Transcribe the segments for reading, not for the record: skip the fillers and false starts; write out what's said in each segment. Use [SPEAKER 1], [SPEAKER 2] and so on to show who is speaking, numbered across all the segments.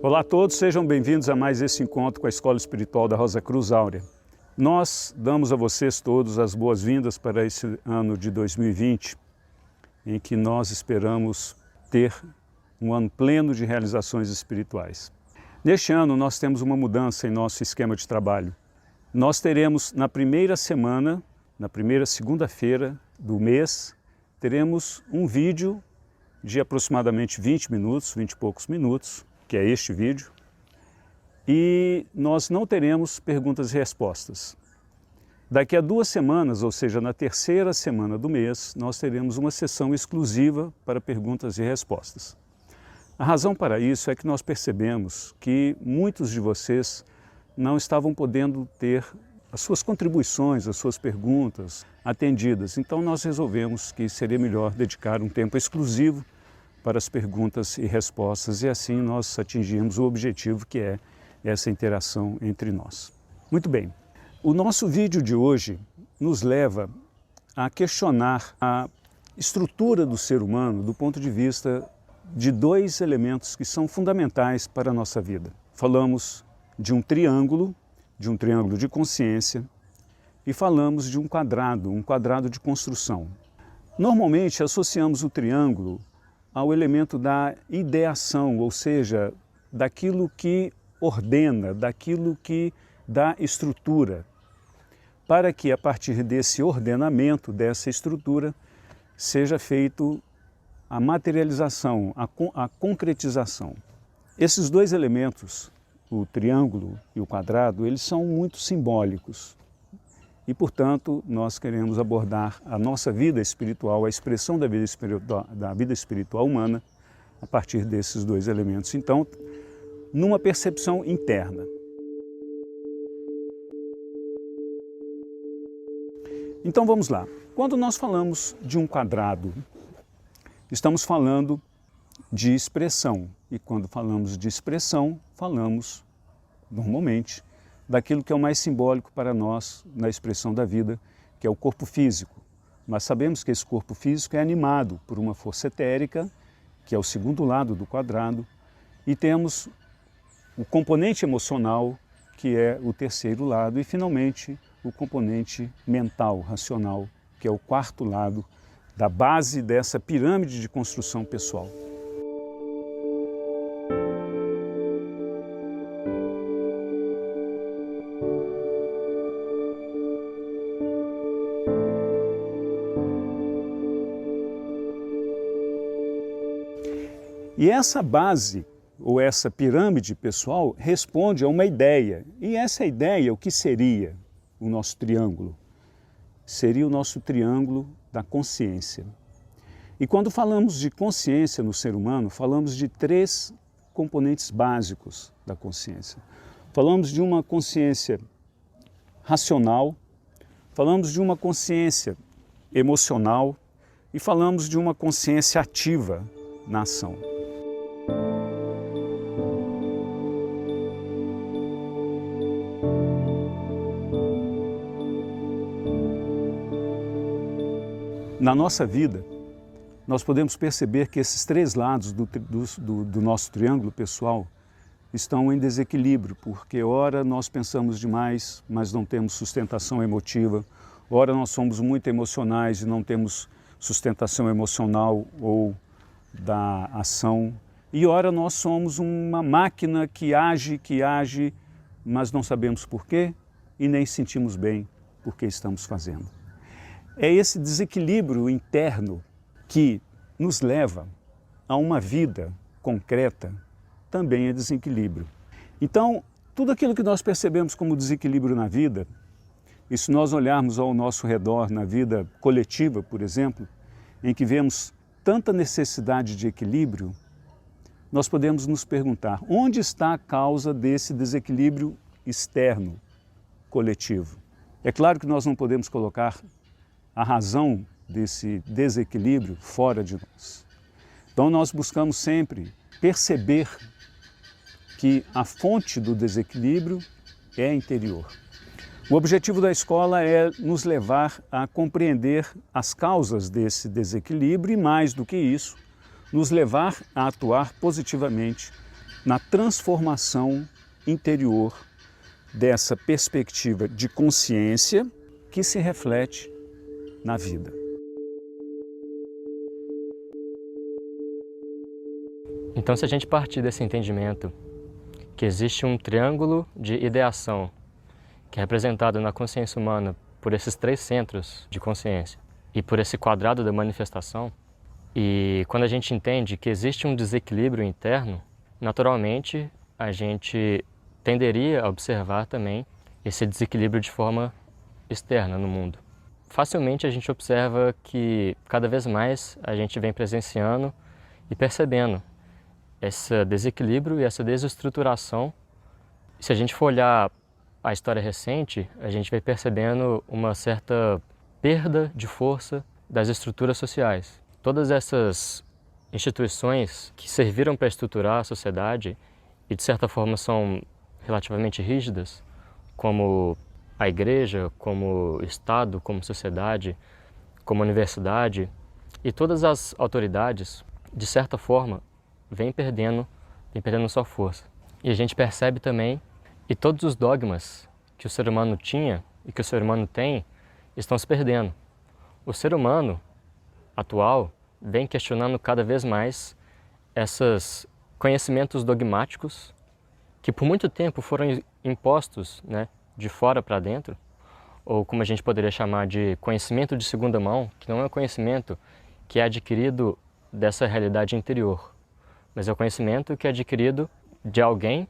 [SPEAKER 1] Olá a todos, sejam bem-vindos a mais esse encontro com a Escola Espiritual da Rosa Cruz Áurea. Nós damos a vocês todos as boas-vindas para esse ano de 2020, em que nós esperamos ter um ano pleno de realizações espirituais. Neste ano nós temos uma mudança em nosso esquema de trabalho. Nós teremos na primeira semana, na primeira segunda-feira do mês, teremos um vídeo de aproximadamente 20 minutos, 20 e poucos minutos, que é este vídeo, e nós não teremos perguntas e respostas. Daqui a 2 semanas, ou seja, na terceira semana do mês, nós teremos uma sessão exclusiva para perguntas e respostas. A razão para isso é que nós percebemos que muitos de vocês não estavam podendo ter as suas contribuições, as suas perguntas atendidas. Então nós resolvemos que seria melhor dedicar um tempo exclusivo para as perguntas e respostas e assim nós atingimos o objetivo que é essa interação entre nós. Muito bem, o nosso vídeo de hoje nos leva a questionar a estrutura do ser humano do ponto de vista de 2 elementos que são fundamentais para a nossa vida. Falamos de um triângulo de consciência e falamos de um quadrado de construção. Normalmente associamos o triângulo ao elemento da ideação, ou seja, daquilo que ordena, daquilo que dá estrutura, para que a partir desse ordenamento, dessa estrutura, seja feito a materialização, a concretização. Esses 2 elementos, o triângulo e o quadrado, eles são muito simbólicos e, portanto, nós queremos abordar a nossa vida espiritual, a expressão da vida espiritual humana a partir desses 2 elementos. Então, numa percepção interna. Então vamos lá. Quando nós falamos de um quadrado, estamos falando de expressão. E quando falamos de expressão, falamos, normalmente, daquilo que é o mais simbólico para nós na expressão da vida, que é o corpo físico. Mas sabemos que esse corpo físico é animado por uma força etérica, que é o segundo lado do quadrado, e temos o componente emocional, que é o terceiro lado, e finalmente o componente mental, racional, que é o 4º lado da base dessa pirâmide de construção pessoal. E essa base, ou essa pirâmide pessoal, responde a uma ideia. E essa ideia, o que seria o nosso triângulo? Seria o nosso triângulo da consciência. E quando falamos de consciência no ser humano, falamos de 3 componentes básicos da consciência. Falamos de uma consciência racional, falamos de uma consciência emocional e falamos de uma consciência ativa na ação. Na nossa vida, nós podemos perceber que esses 3 lados do nosso triângulo pessoal estão em desequilíbrio, porque ora nós pensamos demais, mas não temos sustentação emotiva, ora nós somos muito emocionais e não temos sustentação emocional ou da ação, e ora nós somos uma máquina que age, mas não sabemos por quê e nem sentimos bem por que estamos fazendo. É esse desequilíbrio interno que nos leva a uma vida concreta, também é desequilíbrio. Então, tudo aquilo que nós percebemos como desequilíbrio na vida, e se nós olharmos ao nosso redor, na vida coletiva, por exemplo, em que vemos tanta necessidade de equilíbrio, nós podemos nos perguntar, onde está a causa desse desequilíbrio externo, coletivo? É claro que nós não podemos colocar a razão desse desequilíbrio fora de nós. Então nós buscamos sempre perceber que a fonte do desequilíbrio é interior. O objetivo da escola é nos levar a compreender as causas desse desequilíbrio e, mais do que isso, nos levar a atuar positivamente na transformação interior dessa perspectiva de consciência que se reflete na vida.
[SPEAKER 2] Então, se a gente partir desse entendimento que existe um triângulo de ideação que é representado na consciência humana por esses 3 centros de consciência e por esse quadrado da manifestação, e quando a gente entende que existe um desequilíbrio interno, naturalmente a gente tenderia a observar também esse desequilíbrio de forma externa no mundo. Facilmente a gente observa que cada vez mais a gente vem presenciando e percebendo esse desequilíbrio e essa desestruturação. Se a gente for olhar a história recente, a gente vai percebendo uma certa perda de força das estruturas sociais. Todas essas instituições que serviram para estruturar a sociedade e de certa forma são relativamente rígidas, como a igreja, como o Estado, como sociedade, como a universidade, e todas as autoridades, de certa forma, vem perdendo sua força. E a gente percebe também que todos os dogmas que o ser humano tinha e que o ser humano tem estão se perdendo. O ser humano atual vem questionando cada vez mais esses conhecimentos dogmáticos que por muito tempo foram impostos, de fora para dentro, ou como a gente poderia chamar de conhecimento de segunda mão, que não é um conhecimento que é adquirido dessa realidade interior, mas é o conhecimento que é adquirido de alguém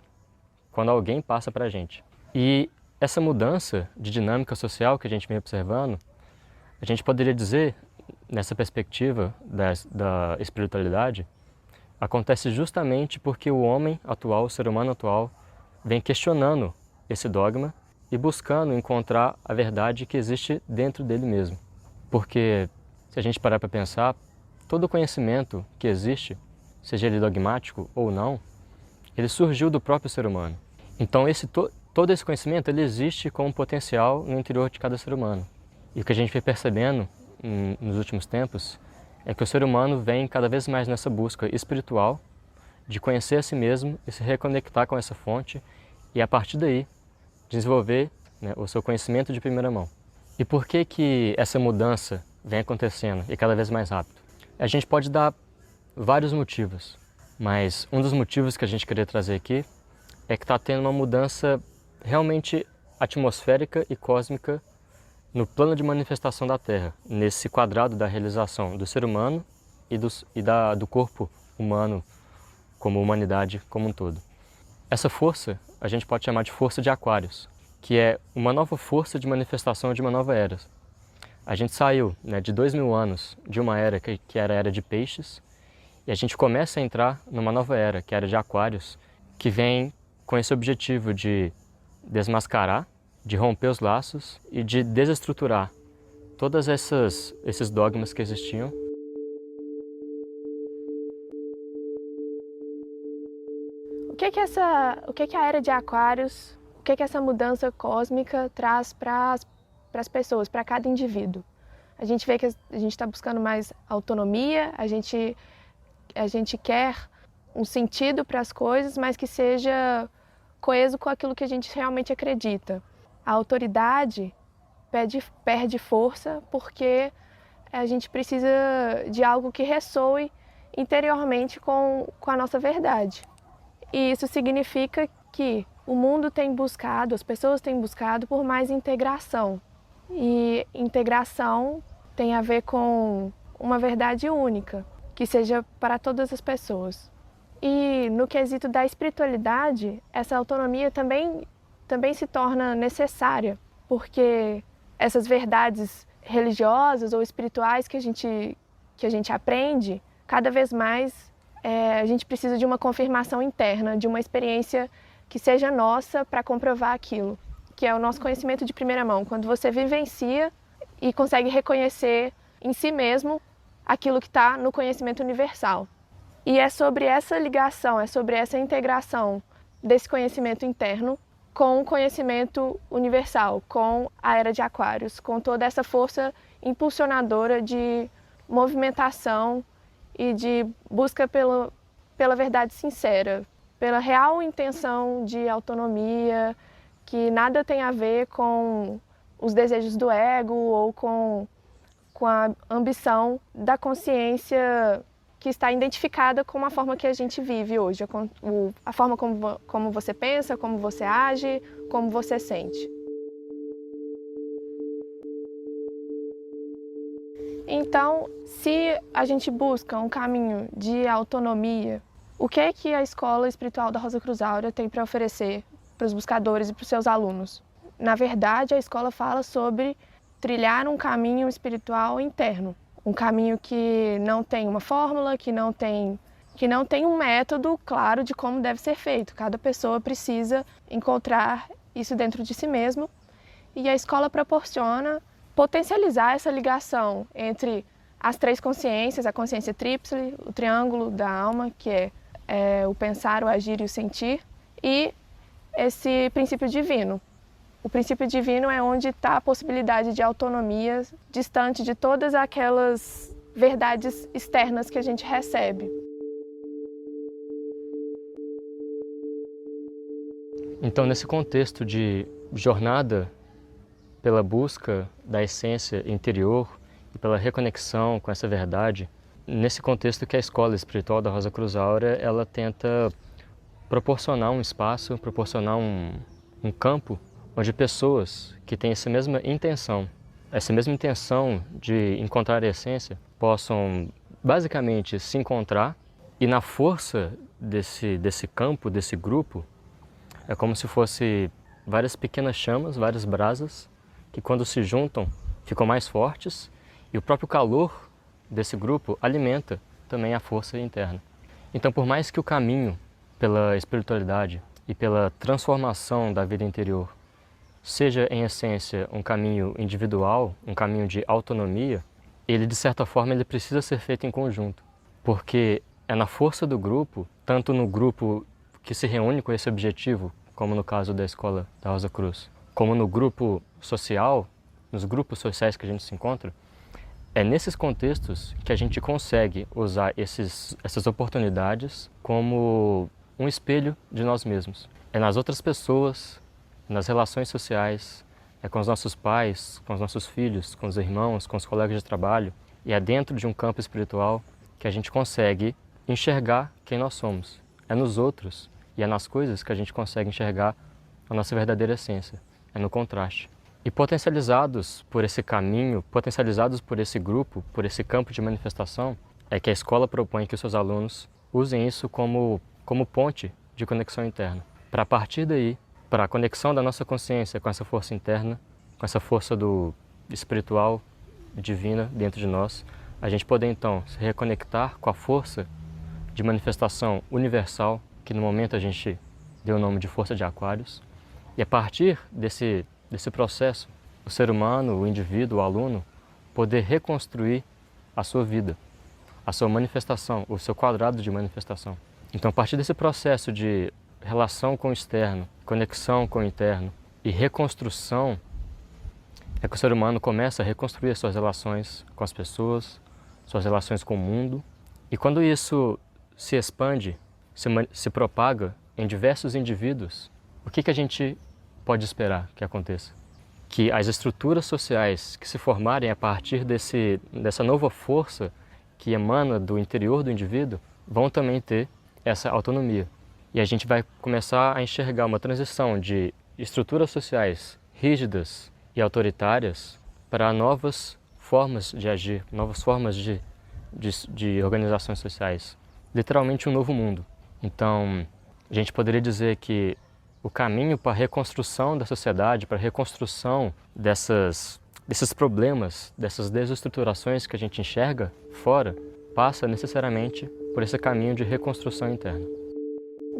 [SPEAKER 2] quando alguém passa para a gente. E essa mudança de dinâmica social que a gente vem observando, a gente poderia dizer, nessa perspectiva da espiritualidade, acontece justamente porque o homem atual, o ser humano atual, vem questionando esse dogma e buscando encontrar a verdade que existe dentro dele mesmo. Porque, se a gente parar para pensar, todo conhecimento que existe, seja ele dogmático ou não, ele surgiu do próprio ser humano. Então todo esse conhecimento ele existe como potencial no interior de cada ser humano. E o que a gente vem percebendo nos últimos tempos é que o ser humano vem cada vez mais nessa busca espiritual de conhecer a si mesmo e se reconectar com essa fonte e, a partir daí, desenvolver o seu conhecimento de primeira mão. E por que essa mudança vem acontecendo e cada vez mais rápido? A gente pode dar vários motivos, mas um dos motivos que a gente queria trazer aqui é que está tendo uma mudança realmente atmosférica e cósmica no plano de manifestação da Terra, nesse quadrado da realização do ser humano e do corpo humano como humanidade como um todo. Essa força a gente pode chamar de força de Aquários, que é uma nova força de manifestação de uma nova era. A gente saiu de 2000 anos de uma era que era a era de peixes e a gente começa a entrar numa nova era, que é a era de Aquários, que vem com esse objetivo de desmascarar, de romper os laços e de desestruturar todos esses dogmas que existiam.
[SPEAKER 3] O que a era de Aquários, o que essa mudança cósmica traz para as pessoas, para cada indivíduo? A gente vê que a gente está buscando mais autonomia, a gente quer um sentido para as coisas, mas que seja coeso com aquilo que a gente realmente acredita. A autoridade perde força porque a gente precisa de algo que ressoe interiormente com a nossa verdade. E isso significa que o mundo tem buscado, as pessoas têm buscado por mais integração. E integração tem a ver com uma verdade única, que seja para todas as pessoas. E no quesito da espiritualidade, essa autonomia também se torna necessária, porque essas verdades religiosas ou espirituais que a gente aprende, cada vez mais a gente precisa de uma confirmação interna, de uma experiência que seja nossa para comprovar aquilo, que é o nosso conhecimento de primeira mão, quando você vivencia e consegue reconhecer em si mesmo aquilo que está no conhecimento universal. E é sobre essa ligação, é sobre essa integração desse conhecimento interno com o conhecimento universal, com a era de Aquários, com toda essa força impulsionadora de movimentação e de busca pela verdade sincera, pela real intenção de autonomia, que nada tem a ver com os desejos do ego ou com a ambição da consciência que está identificada com a forma que a gente vive hoje, a forma como você pensa, como você age, como você sente. Então, se a gente busca um caminho de autonomia, o que é que a Escola Espiritual da Rosa Cruz Áurea tem para oferecer para os buscadores e para os seus alunos? Na verdade, a escola fala sobre trilhar um caminho espiritual interno, um caminho que não tem uma fórmula, que não tem um método claro de como deve ser feito. Cada pessoa precisa encontrar isso dentro de si mesmo e a escola proporciona potencializar essa ligação entre as três consciências, a consciência tríplice, o triângulo da alma, que é o pensar, o agir e o sentir, e esse princípio divino. O princípio divino é onde está a possibilidade de autonomia distante de todas aquelas verdades externas que a gente recebe.
[SPEAKER 2] Então, nesse contexto de jornada pela busca da essência interior e pela reconexão com essa verdade, nesse contexto que a Escola Espiritual da Rosa Cruz Áurea, ela tenta proporcionar um espaço, proporcionar um campo onde pessoas que têm essa mesma intenção de encontrar a essência, possam basicamente se encontrar e na força desse campo, desse grupo, é como se fosse várias pequenas chamas, várias brasas, que quando se juntam ficam mais fortes e o próprio calor desse grupo alimenta também a força interna. Então, por mais que o caminho pela espiritualidade e pela transformação da vida interior seja, em essência, um caminho individual, um caminho de autonomia, ele, de certa forma, ele precisa ser feito em conjunto, porque é na força do grupo, tanto no grupo que se reúne com esse objetivo, como no caso da Escola da Rosa Cruz, como no grupo social, nos grupos sociais que a gente se encontra, é nesses contextos que a gente consegue usar essas oportunidades como um espelho de nós mesmos. É nas outras pessoas, nas relações sociais, é com os nossos pais, com os nossos filhos, com os irmãos, com os colegas de trabalho, e é dentro de um campo espiritual que a gente consegue enxergar quem nós somos. É nos outros e é nas coisas que a gente consegue enxergar a nossa verdadeira essência. É no contraste. E potencializados por esse caminho, potencializados por esse grupo, por esse campo de manifestação, é que a escola propõe que os seus alunos usem isso como ponte de conexão interna. Para, a partir daí, para a conexão da nossa consciência com essa força interna, com essa força do espiritual, divina dentro de nós, a gente poder então se reconectar com a força de manifestação universal, que no momento a gente deu o nome de força de Aquários, e a partir desse processo, o ser humano, o indivíduo, o aluno, poder reconstruir a sua vida, a sua manifestação, o seu quadrado de manifestação. Então, a partir desse processo de relação com o externo, conexão com o interno e reconstrução, é que o ser humano começa a reconstruir as suas relações com as pessoas, suas relações com o mundo. E quando isso se expande, se propaga em diversos indivíduos, o que a gente pode esperar que aconteça? Que as estruturas sociais que se formarem a partir dessa nova força que emana do interior do indivíduo vão também ter essa autonomia. E a gente vai começar a enxergar uma transição de estruturas sociais rígidas e autoritárias para novas formas de agir, novas formas de organizações sociais. Literalmente um novo mundo. Então, a gente poderia dizer que o caminho para a reconstrução da sociedade, para a reconstrução desses problemas, dessas desestruturações que a gente enxerga fora, passa necessariamente por esse caminho de reconstrução interna.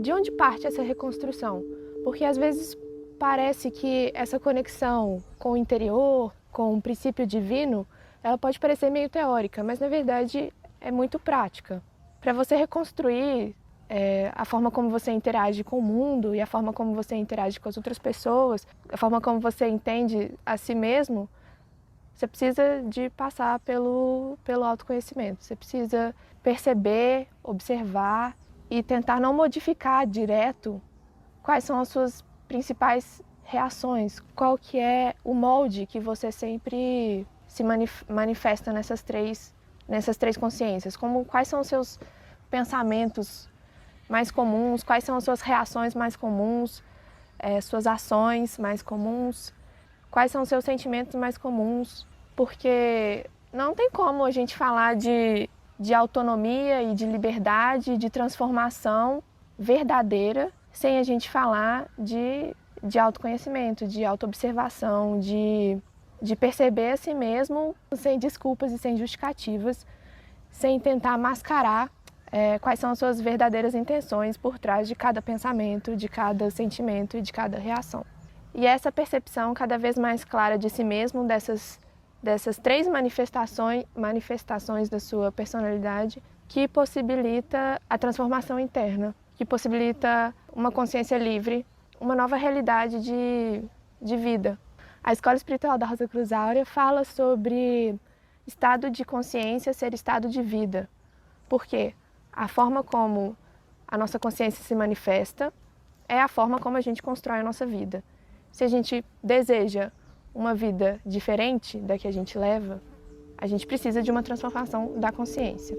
[SPEAKER 3] De onde parte essa reconstrução? Porque às vezes parece que essa conexão com o interior, com o princípio divino, ela pode parecer meio teórica, mas na verdade é muito prática. Para você reconstruir a forma como você interage com o mundo e a forma como você interage com as outras pessoas, a forma como você entende a si mesmo, você precisa de passar pelo autoconhecimento. Você precisa perceber, observar e tentar não modificar direto quais são as suas principais reações, qual que é o molde que você sempre se manifesta nessas três consciências, quais são os seus pensamentos mais comuns, quais são as suas reações mais comuns, suas ações mais comuns, quais são os seus sentimentos mais comuns, porque não tem como a gente falar de autonomia e de liberdade, de transformação verdadeira, sem a gente falar de autoconhecimento, de autoobservação, de perceber a si mesmo sem desculpas e sem justificativas, sem tentar mascarar quais são as suas verdadeiras intenções por trás de cada pensamento, de cada sentimento e de cada reação. E essa percepção cada vez mais clara de si mesmo, dessas 3 manifestações da sua personalidade, que possibilita a transformação interna, que possibilita uma consciência livre, uma nova realidade de vida. A Escola Espiritual da Rosa Cruz Áurea fala sobre estado de consciência ser estado de vida. Por quê? A forma como a nossa consciência se manifesta é a forma como a gente constrói a nossa vida. Se a gente deseja uma vida diferente da que a gente leva, a gente precisa de uma transformação da consciência.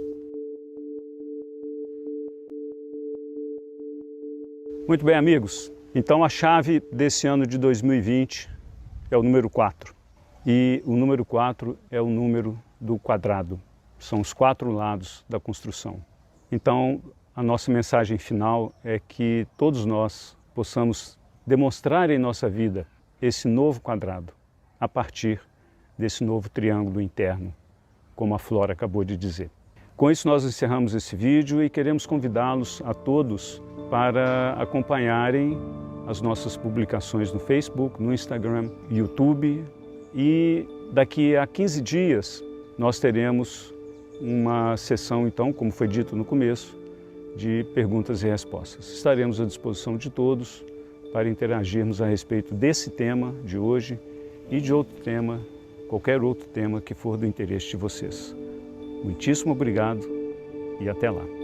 [SPEAKER 1] Muito bem, amigos. Então a chave desse ano de 2020 é o número 4. E o número 4 é o número do quadrado. São os 4 lados da construção. Então a nossa mensagem final é que todos nós possamos demonstrar em nossa vida esse novo quadrado a partir desse novo triângulo interno, como a Flora acabou de dizer. Com isso nós encerramos esse vídeo e queremos convidá-los a todos para acompanharem as nossas publicações no Facebook, no Instagram, YouTube, e daqui a 15 dias nós teremos uma sessão, então, como foi dito no começo, de perguntas e respostas. Estaremos à disposição de todos para interagirmos a respeito desse tema de hoje e de outro tema, qualquer outro tema que for do interesse de vocês. Muitíssimo obrigado e até lá.